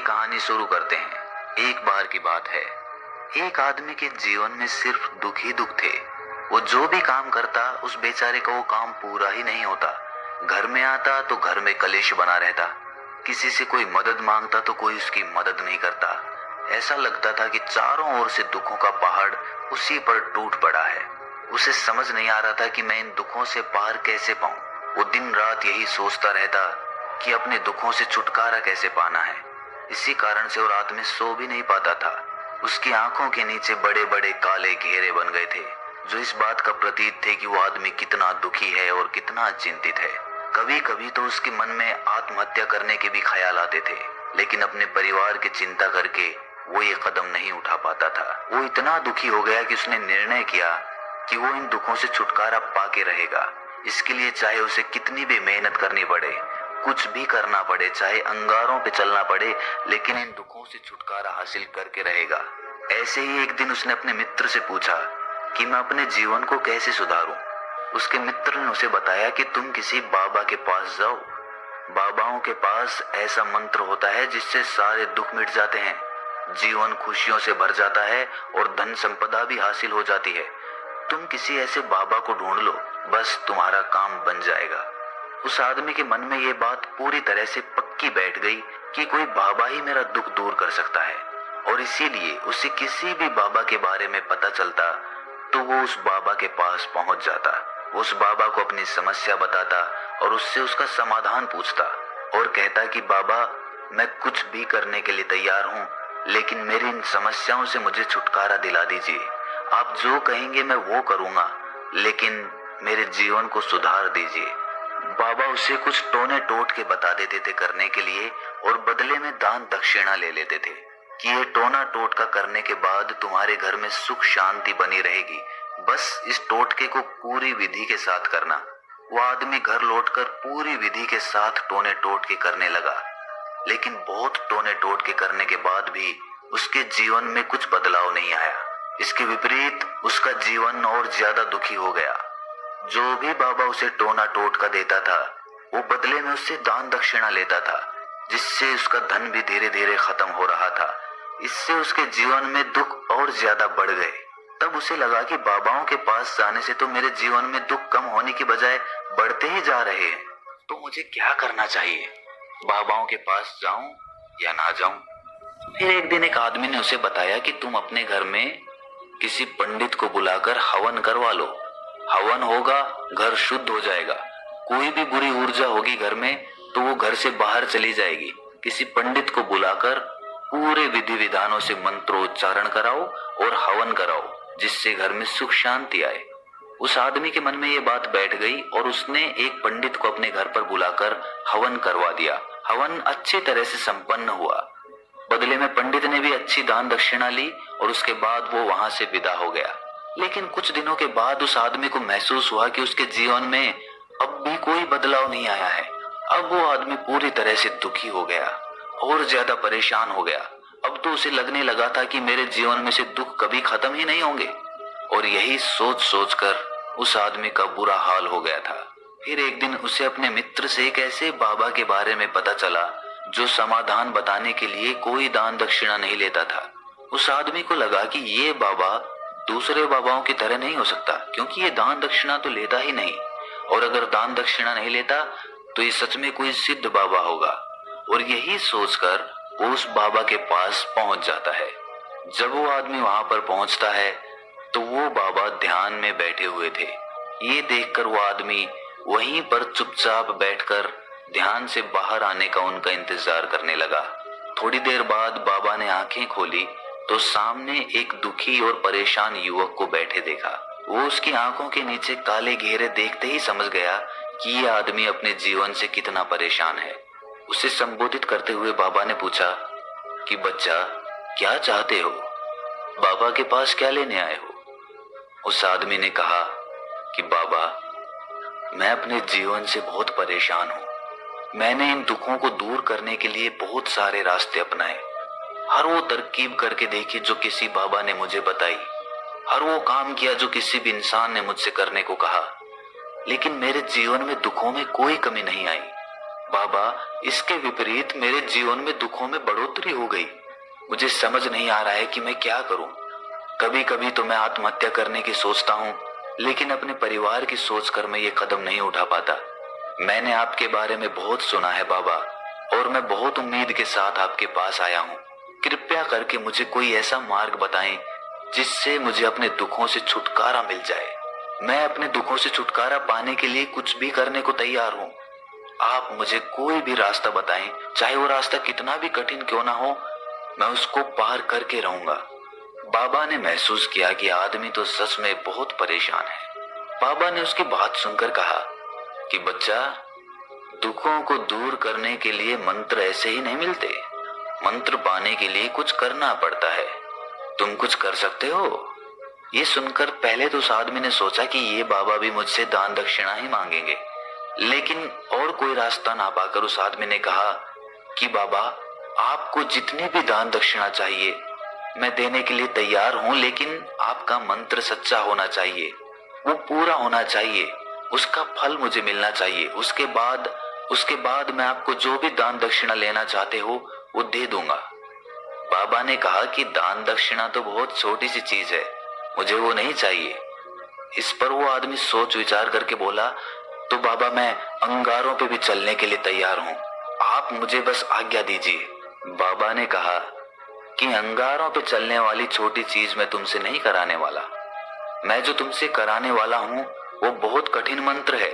कहानी शुरू करते हैं। एक बार की बात है, एक आदमी के जीवन में सिर्फ दुख ही दुख थे। वो जो भी काम करता उस बेचारे का वो काम पूरा ही नहीं होता। घर में आता तो घर में कलेश बना रहता, किसी से कोई मदद मांगता तो कोई उसकी मदद नहीं करता। ऐसा लगता था कि चारों ओर से दुखों का पहाड़ उसी पर टूट पड़ा है। उसे समझ नहीं आ रहा था कि मैं इन दुखों से पार कैसे पाऊं। वो दिन रात यही सोचता रहता कि अपने दुखों से छुटकारा कैसे पाना है। इसी कारण से वो रात में सो भी नहीं पाता था। उसकी आंखों के नीचे बड़े बड़े काले घेरे बन गए थे, जो इस बात का प्रतीक थे कि वो आदमी कितना दुखी है और कितना चिंतित है। कभी कभी तो उसके मन में आत्महत्या करने के भी ख्याल आते थे, लेकिन अपने परिवार की चिंता करके वो ये कदम नहीं उठा पाता था। वो इतना दुखी हो गया कि उसने निर्णय किया कि वो इन दुखों से छुटकारा पाके रहेगा। इसके लिए चाहे उसे कितनी भी मेहनत करनी पड़े, कुछ भी करना पड़े, चाहे अंगारों पे चलना पड़े, लेकिन इन दुखों से छुटकारा हासिल करके रहेगा। ऐसे ही एक दिन उसने अपने मित्र से पूछा कि मैं अपने जीवन को कैसे सुधारूं। उसके मित्र ने उसे बताया कि तुम किसी बाबा के पास जाओ। बाबाओं के पास ऐसा मंत्र होता है जिससे सारे दुख मिट जाते हैं, जीवन खुशियों से भर जाता है और धन संपदा भी हासिल हो जाती है। तुम किसी ऐसे बाबा को ढूंढ लो, बस तुम्हारा काम बन जाएगा। उस आदमी के मन में ये बात पूरी तरह से पक्की बैठ गई कि कोई बाबा ही मेरा दुख दूर कर सकता है, और इसीलिए उसे किसी भी बाबा के बारे में पता चलता तो वो उस बाबा के पास पहुंच जाता। उस बाबा को अपनी समस्या बताता और उससे उसका समाधान पूछता और कहता कि बाबा, मैं कुछ भी करने के लिए तैयार हूँ, लेकिन मेरी इन समस्याओं से मुझे छुटकारा दिला दीजिए। आप जो कहेंगे मैं वो करूँगा, लेकिन मेरे जीवन को सुधार दीजिए। बाबा उसे कुछ टोने टोट के बता देते थे करने के लिए, और बदले में दान दक्षिणा ले लेते थे कि ये टोना टोटका करने के बाद तुम्हारे घर में सुख शांति बनी रहेगी, बस इस टोटके को पूरी विधि के साथ करना। वो आदमी घर लौटकर पूरी विधि के साथ टोने टोटके करने लगा, लेकिन बहुत टोने टोटके करने के बाद भी उसके जीवन में कुछ बदलाव नहीं आया। इसके विपरीत उसका जीवन और ज्यादा दुखी हो गया। जो भी बाबा उसे टोना टोटका देता था, वो बदले में उससे दान दक्षिणा लेता था, जिससे उसका धन भी धीरे धीरे खत्म हो रहा था। इससे उसके जीवन में दुख और ज्यादा बढ़ गए। तब उसे लगा कि बाबाओं के पास जाने से तो मेरे जीवन में दुख कम होने की बजाय बढ़ते ही जा रहे हैं, तो मुझे क्या करना चाहिए? बाबाओं के पास जाऊं या ना जाऊं? फिर एक दिन एक आदमी ने उसे बताया कि तुम अपने घर में किसी पंडित को बुलाकर हवन करवा लो। हवन होगा, घर शुद्ध हो जाएगा। कोई भी बुरी ऊर्जा होगी घर में तो वो घर से बाहर चली जाएगी। किसी पंडित को बुलाकर पूरे विधि विधानों से मंत्रोच्चारण कराओ और हवन कराओ, जिससे घर में सुख शांति आए। उस आदमी के मन में ये बात बैठ गई और उसने एक पंडित को अपने घर पर बुलाकर हवन करवा दिया। हवन अच्छी तरह से संपन्न हुआ। बदले में पंडित ने भी अच्छी दान दक्षिणा ली और उसके बाद वो वहां से विदा हो गया। लेकिन कुछ दिनों के बाद उस आदमी को महसूस हुआ कि उसके जीवन में अब भी कोई बदलाव नहीं आया है। अब वो आदमी पूरी तरह से दुखी हो गया और ज्यादा परेशान हो गया। अब तो उसे लगने लगा था कि मेरे जीवन में से दुख कभी खत्म ही नहीं होंगे, और यही सोच सोच कर उस आदमी का बुरा हाल हो गया था। फिर एक दिन उसे अपने मित्र से एक ऐसे बाबा के बारे में पता चला जो समाधान बताने के लिए कोई दान दक्षिणा नहीं लेता था। उस आदमी को लगा कि ये बाबा दूसरे बाबाओं की तरह नहीं हो सकता, क्योंकि ये दान दक्षिणा तो लेता ही नहीं, और अगर दान दक्षिणा नहीं लेता तो ये सच में कोई सिद्ध बाबा होगा। और यही सोचकर वो उस बाबा के पास पहुंच जाता है। जब वो आदमी वहां पर पहुंचता है तो वो बाबा ध्यान में बैठे हुए थे। ये देखकर वो आदमी वहीं पर चुपचाप बैठकर ध्यान से बाहर आने का उनका इंतजार करने लगा। थोड़ी देर बाद बाबा ने आंखें खोली तो सामने एक दुखी और परेशान युवक को बैठे देखा। वो उसकी आंखों के नीचे काले घेरे देखते ही समझ गया कि ये आदमी अपने जीवन से कितना परेशान है। उसे संबोधित करते हुए बाबा ने पूछा कि बच्चा, क्या चाहते हो? बाबा के पास क्या लेने आए हो? उस आदमी ने कहा कि बाबा, मैं अपने जीवन से बहुत परेशान हूँ। मैंने इन दुखों को दूर करने के लिए बहुत सारे रास्ते अपनाए, हर वो तरकीब करके देखी जो किसी बाबा ने मुझे बताई, हर वो काम किया जो किसी भी इंसान ने मुझसे करने को कहा, लेकिन मेरे जीवन में दुखों में कोई कमी नहीं आई। बाबा, इसके विपरीत मेरे जीवन में दुखों में बढ़ोतरी हो गई। मुझे समझ नहीं आ रहा है कि मैं क्या करूं। कभी कभी तो मैं आत्महत्या करने की सोचता हूं, लेकिन अपने परिवार की सोचकर मैं ये कदम नहीं उठा पाता। मैंने आपके बारे में बहुत सुना है बाबा, और मैं बहुत उम्मीद के साथ आपके पास आया हूँ। कृपया करके मुझे कोई ऐसा मार्ग बताएं जिससे मुझे अपने दुखों से छुटकारा मिल जाए। मैं अपने दुखों से छुटकारा पाने के लिए कुछ भी करने को तैयार हूँ। आप मुझे कोई भी रास्ता बताएं, चाहे वो रास्ता कितना भी कठिन क्यों ना हो, मैं उसको पार करके रहूंगा। बाबा ने महसूस किया कि आदमी तो सच में बहुत परेशान है। बाबा ने उसकी बात सुनकर कहा कि बच्चा, दुखों को दूर करने के लिए मंत्र ऐसे ही नहीं मिलते। मंत्र पाने के लिए कुछ करना पड़ता है। तुम कुछ कर सकते हो। ये सुनकर पहले तो उस आदमी ने सोचा कि ये बाबा भी मुझसे दान दक्षिणा ही मांगेंगे, लेकिन और कोई रास्ता ना पाकर उस आदमी ने कहा कि बाबा, आपको जितनी भी दान दक्षिणा चाहिए मैं देने के लिए तैयार हूं, लेकिन आपका मंत्र सच्चा होना चाहिए, वो पूरा होना चाहिए, उसका फल मुझे मिलना चाहिए। उसके बाद मैं आपको जो भी दान दक्षिणा लेना चाहते हो वो दे दूंगा। बाबा ने कहा कि दान दक्षिणा तो बहुत छोटी सी चीज है, मुझे वो नहीं चाहिए। इस पर वो आदमी सोच विचार करके बोला, तो बाबा, मैं अंगारों पे भी चलने के लिए तैयार हूँ, आप मुझे बस आज्ञा दीजिए। बाबा ने कहा कि अंगारों पे चलने वाली छोटी चीज मैं तुमसे नहीं कराने वाला। मैं जो तुमसे कराने वाला हूँ वो बहुत कठिन मंत्र है,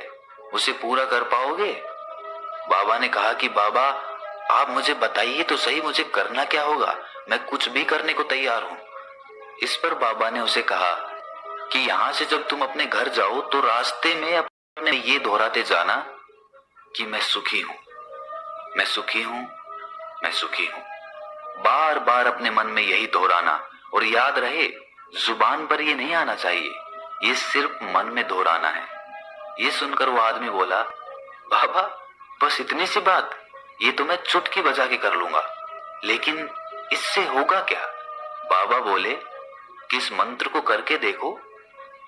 उसे पूरा कर पाओगे? बाबा ने कहा कि बाबा, आप मुझे बताइए तो सही, मुझे करना क्या होगा, मैं कुछ भी करने को तैयार हूँ। इस पर बाबा ने उसे कहा कि यहाँ से जब तुम अपने घर जाओ तो रास्ते में अपने ये दोहराते जाना कि मैं सुखी हूँ, मैं सुखी हूँ, मैं सुखी हूँ। बार बार अपने मन में यही दोहराना, और याद रहे, जुबान पर ये नहीं आना चाहिए, ये सिर्फ मन में दोहराना है। ये सुनकर वो आदमी बोला, बाबा, बस इतनी सी बात, ये तो मैं चुटकी बजा के कर लूंगा, लेकिन इससे होगा क्या? बाबा बोले कि इस मंत्र को करके देखो,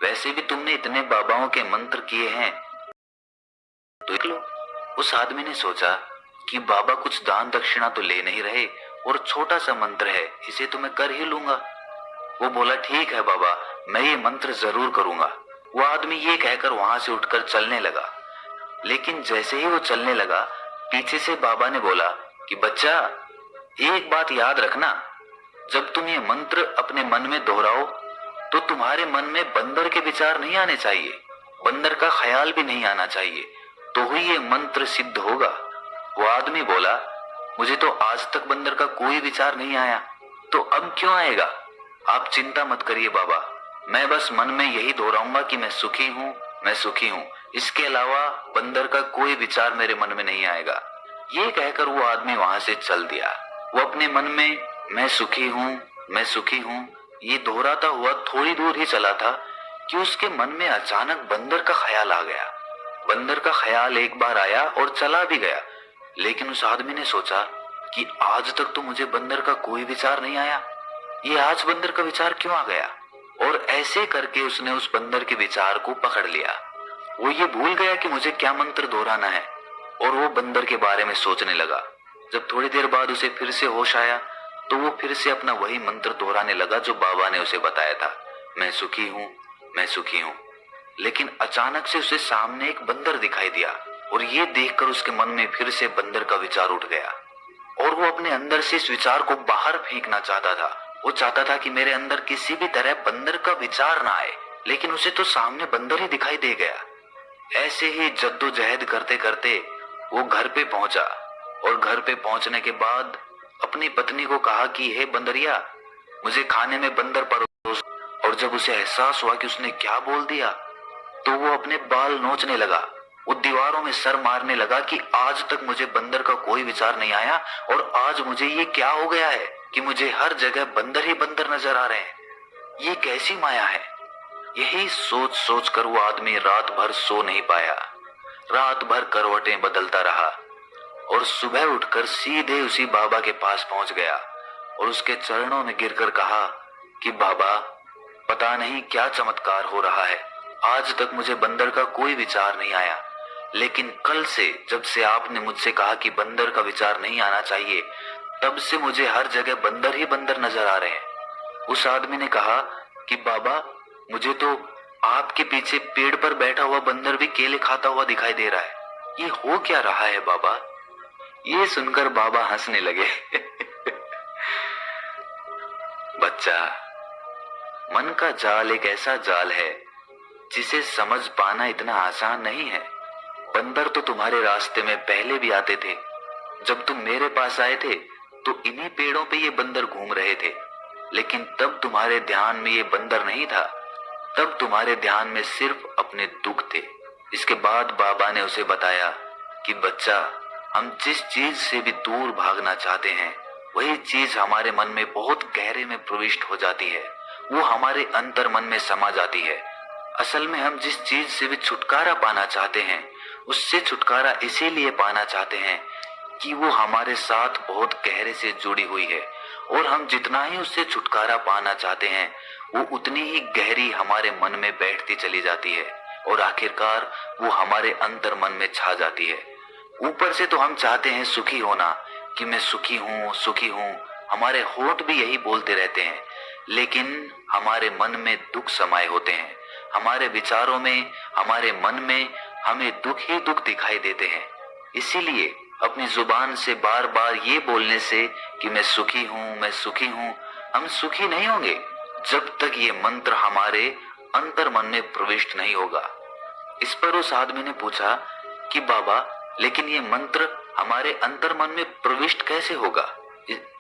वैसे भी तुमने इतने बाबाओं के मंत्र किए हैं, तो देख लो। उस आदमी ने सोचा कि बाबा कुछ दान दक्षिणा तो ले नहीं रहे, और छोटा सा मंत्र है, इसे तो मैं कर ही लूंगा। वो बोला, ठीक है बाबा, मैं ये मंत्र जरूर करूंगा। वो आदमी ये कहकर वहां से उठकर चलने लगा, लेकिन जैसे ही वो चलने लगा, पीछे से बाबा ने बोला कि बच्चा, एक बात याद रखना, जब तुम ये मंत्र अपने मन में दोहराओ तो तुम्हारे मन में बंदर के विचार नहीं आने चाहिए, बंदर का ख्याल भी नहीं आना चाहिए, तो ही ये मंत्र सिद्ध होगा। वो आदमी बोला, मुझे तो आज तक बंदर का कोई विचार नहीं आया, तो अब क्यों आएगा? आप चिंता मत करिए बाबा, मैं बस मन में यही दोहराऊंगा कि मैं सुखी हूँ, मैं सुखी हूँ, इसके अलावा बंदर का कोई विचार मेरे मन में नहीं आएगा। ये कहकर वो आदमी वहां से चल दिया। वो अपने मन में मैं सुखी हूँ, मैं सुखी हूँ, ये दोहराता हुआ थोड़ी दूर ही चला था कि उसके मन में अचानक बंदर का ख्याल आ गया। बंदर का ख्याल एक बार आया और चला भी गया, लेकिन उस आदमी ने सोचा कि आज तक तो मुझे बंदर का कोई विचार नहीं आया, ये आज बंदर का विचार क्यों आ गया? और ऐसे करके उसने उस बंदर के विचार को पकड़ लिया। वो ये भूल गया कि मुझे क्या मंत्र दोहराना है, और वो बंदर के बारे में सोचने लगा। जब थोड़ी देर बाद उसे फिर से होश आया तो वो फिर से अपना वही मंत्र दोहराने लगा जो बाबा ने उसे बताया था, मैं सुखी हूँ, मैं सुखी हूँ। लेकिन अचानक से उसे सामने एक बंदर दिखाई दिया, और ये देखकर उसके मन में फिर से बंदर का विचार उठ गया, और वो अपने अंदर से इस विचार को बाहर फेंकना चाहता था। वो चाहता था कि मेरे अंदर किसी भी तरह बंदर का विचार ना आए, लेकिन उसे तो सामने बंदर ही दिखाई दे गया। ऐसे ही जद्दोजहद करते करते वो घर पे पहुंचा, और घर पे पहुंचने के बाद अपनी पत्नी को कहा कि हे बंदरिया, मुझे खाने में बंदर परोस। और जब उसे एहसास हुआ कि उसने क्या बोल दिया, तो वो अपने बाल नोचने लगा, वो दीवारों में सर मारने लगा कि आज तक मुझे बंदर का कोई विचार नहीं आया, और आज मुझे ये क्या हो गया है कि मुझे हर जगह बंदर ही बंदर नजर आ रहे हैं, ये कैसी माया है? यही सोच सोच कर वो आदमी रात भर सो नहीं पाया। रात भर करवटें बदलता रहा, और सुबह उठकर सीधे उसी बाबा के पास पहुंच गया, और उसके चरणों में गिरकर कहा कि बाबा, पता नहीं क्या चमत्कार हो रहा है, आज तक मुझे बंदर का कोई विचार नहीं आया, लेकिन कल से जब से आपने मुझसे कहा कि बंदर का विचार नहीं आना चाहिए, तब से मुझे हर जगह बंदर ही बंदर नजर आ रहे हैं। उस आदमी ने कहा कि बाबा, मुझे तो आपके पीछे पेड़ पर बैठा हुआ बंदर भी केले खाता हुआ दिखाई दे रहा है। ये हो क्या रहा है बाबा? ये सुनकर बाबा हंसने लगे। बच्चा, मन का जाल एक ऐसा जाल है जिसे समझ पाना इतना आसान नहीं है। बंदर तो तुम्हारे रास्ते में पहले भी आते थे। जब तुम मेरे पास आए थे तो इन्हीं पेड़ों पे ये बंदर घूम रहे थे, लेकिन तब तुम्हारे ध्यान में ये बंदर नहीं था। तब तुम्हारे ध्यान में सिर्फ अपने दुख थे। इसके बाद बाबा ने उसे बताया कि बच्चा, हम जिस चीज से भी दूर भागना चाहते हैं, वही चीज हमारे मन में बहुत गहरे में प्रविष्ट हो जाती है। वो हमारे अंतर मन में समा जाती है। असल में हम जिस चीज से भी छुटकारा पाना चाहते हैं, उससे छुटकारा इसीलिए पाना चाहते हैं कि वो हमारे साथ बहुत गहरे से जुड़ी हुई है, और हम जितना ही उससे छुटकारा पाना चाहते हैं, वो उतनी ही गहरी हमारे मन में बैठती चली जाती है, और आखिरकार वो हमारे अंतर मन में छा जाती है। ऊपर से तो हम चाहते हैं सुखी होना, कि मैं सुखी हूँ सुखी हूँ, हमारे होंठ भी यही बोलते रहते हैं, लेकिन हमारे मन में दुख समाये होते हैं। हमारे विचारों में, हमारे मन में हमें दुख ही दुख दिखाई देते हैं। इसीलिए अपनी जुबान से बार बार ये बोलने से कि मैं सुखी हूँ मैं सुखी हूँ, हम सुखी नहीं होंगे जब तक ये मंत्र हमारे अंतर मन में प्रविष्ट नहीं होगा। इस पर उस आदमी ने पूछा कि बाबा, लेकिन ये मंत्र हमारे अंतर मन में प्रविष्ट कैसे होगा?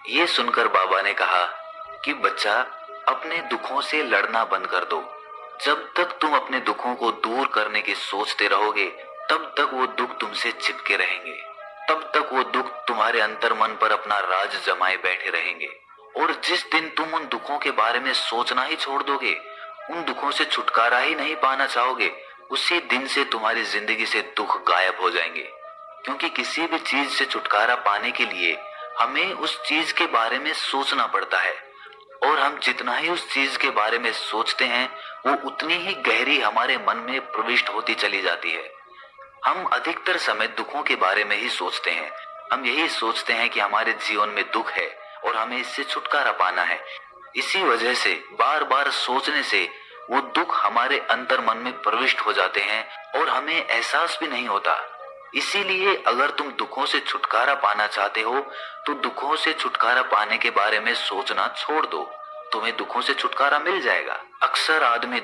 ये सुनकर बाबा ने कहा कि बच्चा, अपने दुखों से लड़ना बंद कर दो। जब तक तुम अपने दुखों को दूर करने की सोचते रहोगे, तब तक वो दुख तुमसे चिपके रहेंगे। तब तक वो दुख तुम्हारे अंतर मन पर अपना राज जमाए बैठे रहेंगे। और जिस दिन तुम उन दुखों के बारे में सोचना ही छोड़ दोगे, उन दुखों से छुटकारा ही नहीं पाना चाहोगे, उसी दिन से तुम्हारी जिंदगी से दुख गायब हो जाएंगे। क्योंकि किसी भी चीज से छुटकारा पाने के लिए हमें उस चीज के बारे में सोचना पड़ता है, और हम जितना ही उस चीज के बारे में सोचते हैं, वो उतनी ही गहरी हमारे मन में प्रविष्ट होती चली जाती है। हम अधिकतर समय दुखों के बारे में ही सोचते हैं। हम यही सोचते हैं कि हमारे जीवन में दुख है और हमें इससे छुटकारा पाना है। इसी वजह से बार बार सोचने से वो दुख हमारे अंतर मन में प्रविष्ट हो जाते हैं और हमें एहसास भी नहीं होता। इसीलिए अगर तुम दुखों से छुटकारा पाना चाहते हो, तो दुखों से छुटकारा पाने के बारे में सोचना छोड़ दो। तुम्हें दुखों से छुटकारा मिल जाएगा। अक्सर आदमी